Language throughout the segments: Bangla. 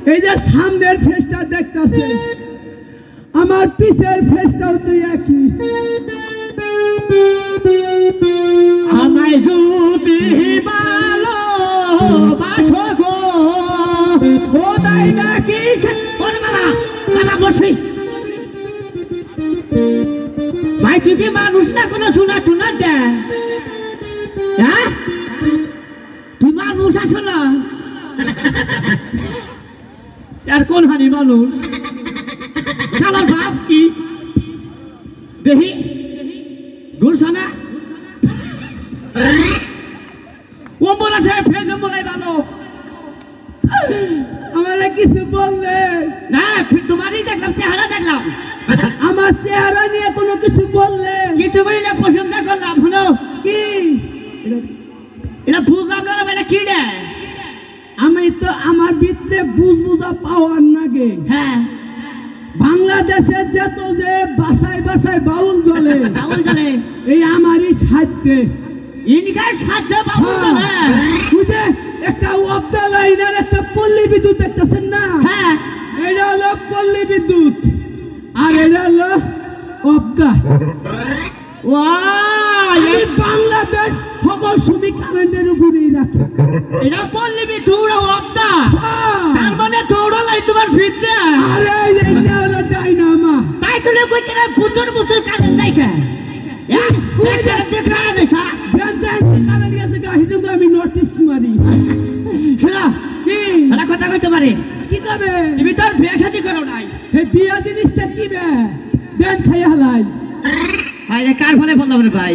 এই যে সামনের ফেসটা দেখতেছে আমার পিছের ফেসটাও তো একই আমায় যদি ভালো বাসো গো ও তাই নাকি ওরে বাবা বাবা বসি ভাই তুই কি মানুষ না কোনো শোনা টুনা দে হ্যাঁ তুই মানুষ আসো না আর কোন হানি মানুষ শালার বাপ কি দেখি গুলশানা ও বলেছে ফেসে বলাই ভালো আমারে কিছু বললে না তোমারই দেখলাম চেহারা দেখলাম আমার চেহারা নিয়ে কোনো কিছু বললে কিছু করিলে প্রশংসা করলাম শুনো কি এটা বুঝলাম না এটা কি রে আমি তো আমার ভিতরে বুঝা পাওয়ার নাগে হ্যাঁ বাংলাদেশের যত যে বাসায় বাসায় বাউল জ্বলে এই আমারই সাহায্যে ইনকার সাহায্যে বাউল জ্বলে বুঝে একটা অবদা লাইনের একটা পল্লী বিদ্যুৎ দেখতেছেন না হ্যাঁ এটা হলো পল্লী বিদ্যুৎ আর এটা হলো অবদা আমি বাংলাদেশ সকল শ্রমিক কারেন্টের উপরেই রাখি এটা পল্লী বিদ্যুৎ অবদা তার মানে দৌড়ালাই তোমার ভিতরে আরে এটা হলো ডাইনামা তাই তো কই কেন বুতুর বুতুর কারেন্ট যাইকে আমি নোটিস মারি শোনা কি কথা কইতে পারে কি কবে তুমি তোর বিয়ে শাদী করো নাই এই বিয়া জিনিসটা কি বে দেন খাই হালাই ভাই রে কার ফলে বললাম রে ভাই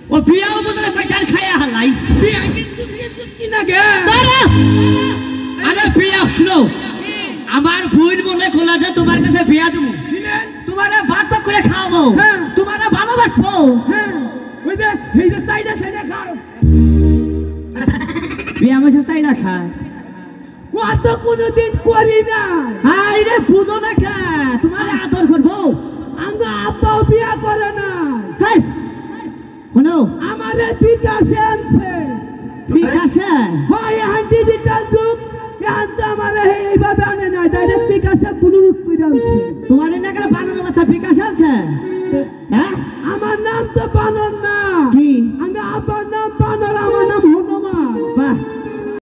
ও বিয়াও বদলে কই কার খায়া হালাই বিয়া কিন্তু কি না গে আরে বিয়া শুনো আমার বোন বলে খোলা যে তোমার কাছে বিয়া দেবো তোমারে ভাত করে খাওয়াবো তোমারে ভালোবাসবো ওই যে এই যে চাইনা চাইনা খাও বিয়া মাসে চাইনা খায় ও তো কোনোদিন করি না হাই রে বুঝো না কে তোমারে আদর করবো আঙ্গা আব্বাও বিয়া করে না হাই শোনো আমারে বিকাশে আনছে বিকাশে হয় এখন ডিজিটাল যুগ এখন তো আমারে এইভাবে আনে না ডাইরেক্ট বিকাশে ব্লুটুথ করে আনছে তোমারে না গেলে